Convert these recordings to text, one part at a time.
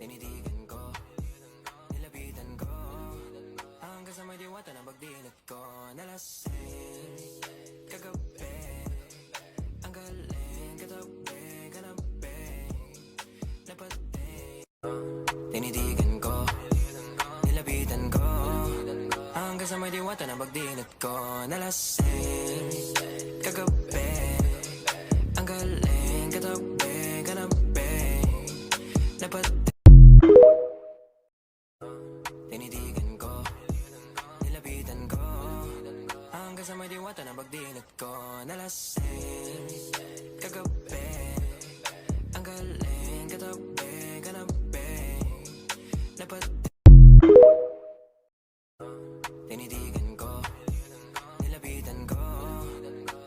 Tinitigan ko, nilapitan ko, hanggang sa may diwata na pagdilat ko. Nalasing, kagabi, ang galing, katabi, kanabi, napati. Tinitigan ko, nilapitan ko, hanggang sa may diwata na pagdilat ko. Nalasing, kagabi, ang galing, katabi, kanabi, napati. Tinitigan ko, nilapitan ko, hanggang sa may diwata na pagdilat ko. Nalasing, kagabi, ang galing, katabi, kanabi, napati. Tinitigan ko, nilapitan ko,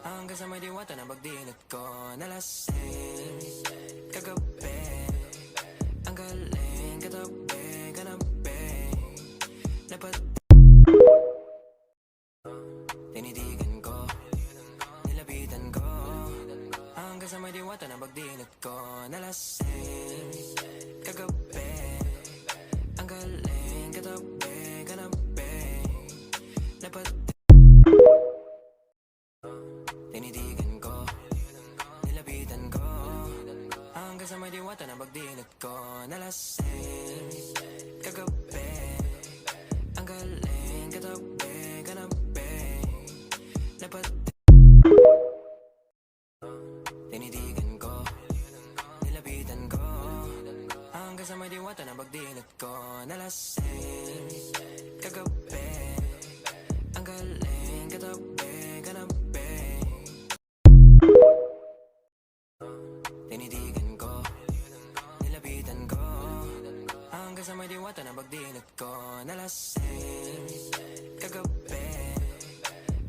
hanggang sa may diwata na pagdilat ko. Nalasing, kagabi, ang galing, katabi, kanabi, napati. Tinitigan ko, nilapitan ko, hanggang sa may diwata na pagdilat ko. Nalasing, kagabi, ang galing, katabi, kanabi, napati. Tinitigan ko, nilapitan ko, hanggang sa may diwata na pagdilat ko. Nalasing, kagabi, ang galing, katabi, kanabi, napati. Tinitigan ko, nilapitan ko, hanggang sa may diwata na pagdilat ko. Nalasing, kagabi, ang galing, katabi, kanabi. Tinitigan ko, nilapitan ko, hanggang sa may diwata na pagdilat ko. Nalasing, kagabi,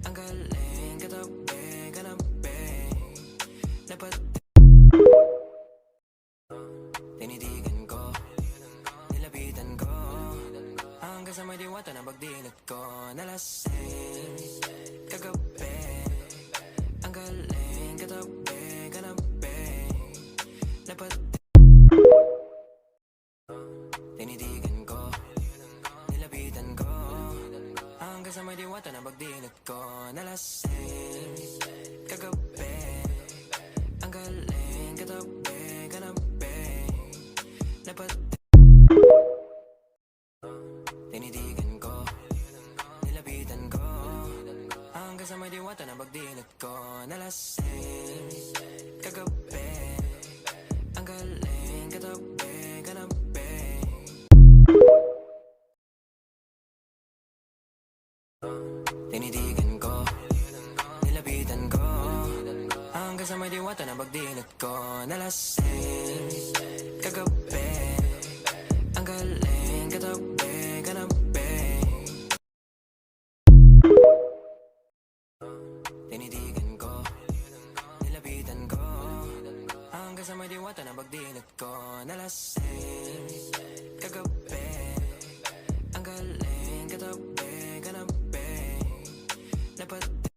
ang galing, katabi, kanabi, napati. Tinitigan ko, nilapitan ko, hanggang sa may diwata na pagdilat ko. Nalasing, kagabi, ang galing, katabi, kanabi, napati. Tinitigan ko, nilapitan ko, hanggang sa may diwata na pagdilat ko. Nalasing, kagabi, ang galing, katabi, kanabi, napati. Tinitigan ko, nilapitan ko, hanggang sa may diwata na pagdilat ko. Nalasing, kagabi, ang galing, katabi, kanabi. Tinitigan ko, nilapitan ko, hanggang sa may diwata na pagdilat ko. Nalasing, kagabi, ang galing, katabi, kanabi. Tinitigan ko, nilapitan ko, hanggang sa may diwata na pagdilat ko. Nalasing, kagabi, ang galing, katabi, kanabi, napati.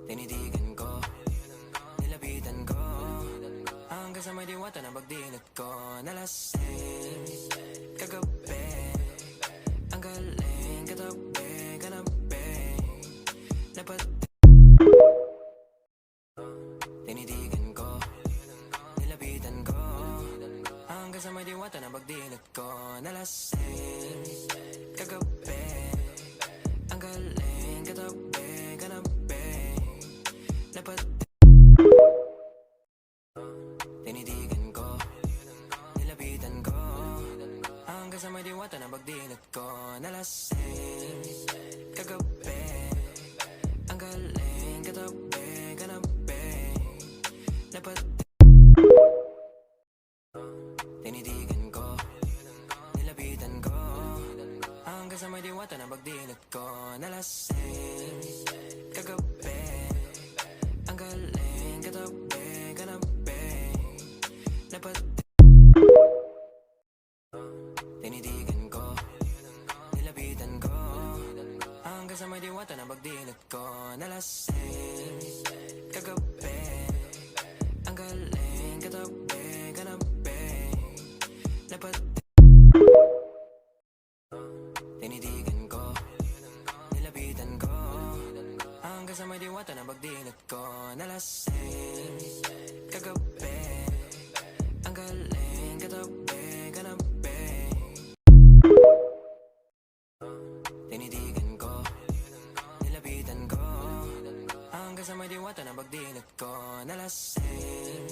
Tinitigan ko, nilapitan ko, hanggang sa may diwata na pagdilat ko. Nalasing, kagabi, ang galing, katabi, kanabi, napati. Tinitigan ko, nilapitan ko, hanggang sa may diwata na pagdilat ko. Nalasing, kagabi, ang galing, katabi, kanabi, napati. Tinitigan ko, nilapitan ko, hanggang sa may diwata na pagdilat ko. Nalasing, kagabi, ang galing, katabi, kanabi, napati. Tinitigan ko, nilapitan ko, hanggang sa may diwata na pagdilat ko. Nalasing, kagabi, ang galing, katabi, kanabi, napati. Tinitigan ko, nilapitan nalasing kagabi. Ang galing katabi, kanabi. Tinitigan ko, nilapitan ko, hanggang sa may diwata na pagdilat ko. Nalasing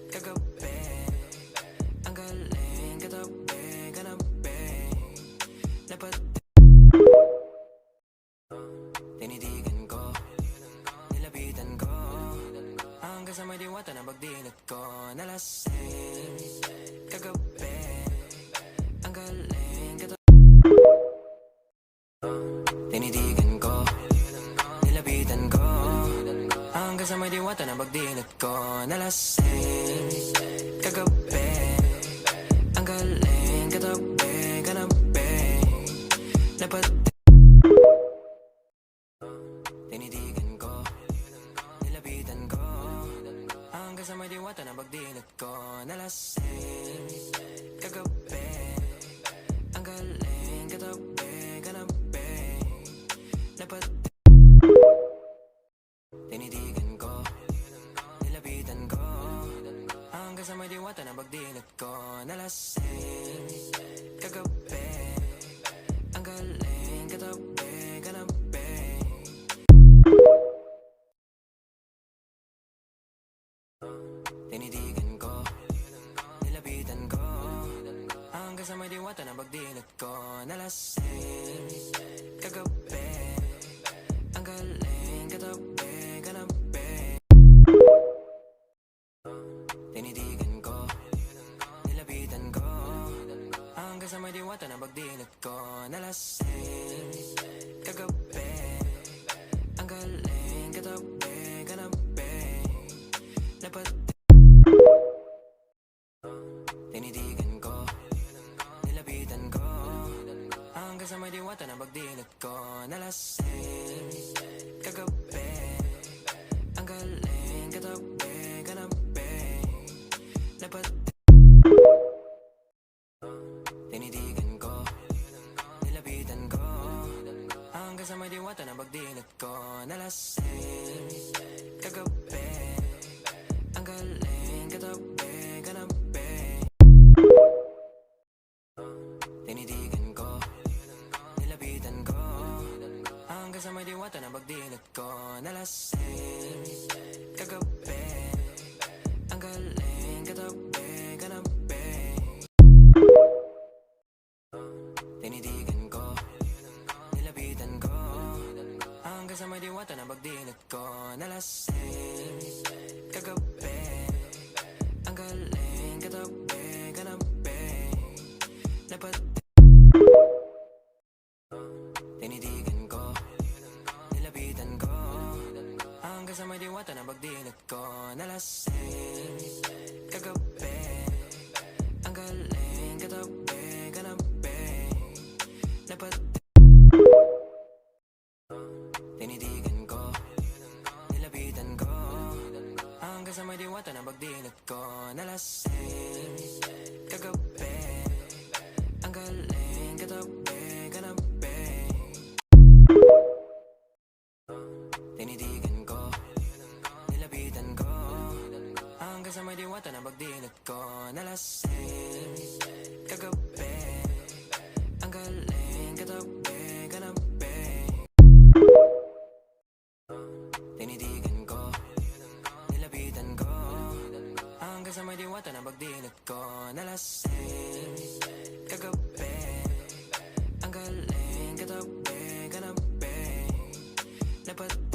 kagabi. Ang galing katabi, kanabi. Dapat tinitigan ko, nilapitan ko, hanggang sa may diwata na pagdilat ko. Nalasing kagabi. Ang galing katabi. Tinitigan ko, nilapitan ko, hanggang sa may diwata na pagdilat ko. Nalasing kagabi. Ang galing katabi, kanabi. Dapat tinitigan ko, nilapitan ko, hanggang sa may diwata na pagdilat ko. Nalasing kagabi. Ang galing katabi, kanabi. Dapat tinitigan ko, nilapitan ko, hanggang sa may diwata na pagdilat ko. Nalasing kagabi. Ang galing katabi, kanabi. Tinitigan ko, nilapitan ko, hanggang sa may diwata na pagdilat ko. Nalasing kagabi. Ang galing katabi, kanabi. Tinitigan ko, nilapitan ko, hanggang sa may diwata na pagdilat ko. Nalasing kagabi. Ang galing katabi, kanabi. Dapat tinitigan ko, nilapitan ko, hanggang sa may diwata na pagdilat ko. Nalasing kagabi. Ang galing katabi, kanabi. Dapat tinitigan ko, nilapitan ko, hanggang sa may diwata na pagdilat ko. Nalasing kagabi. Ang galing katabi, kanabi. Tinitigan ko, nilapitan ko, hanggang sa may diwata na pagdilat ko. Nalasing kagabi. Ang galing katabi, kanabi. Tinitigan ko, nilapitan ko, hanggang sa may diwata na pagdilat ko. Nalasing kagabi. Ang galing katabi, kanabi. Dapat tinitigan ko, nilapitan ko, hanggang sa may diwata na pagdilat ko. Nalasing kagabi. Ang galing katabi, kanabi. Dapat tinitigan ko, nilapitan ko, hanggang sa may diwata na pagdilat ko. Nalasing kagabi. Ang galing katabi, kanabi. Tinitigan ko, nilapitan ko, hanggang sa may diwata na pagdilat ko. Nalasing kagabi. Ang galing katabi, kanabi. Tinitigan ko, nilapitan ko, hanggang sa may diwata na pagdilat ko. Nalasing kagabi. Ang galing katabi, kanabi. Dapat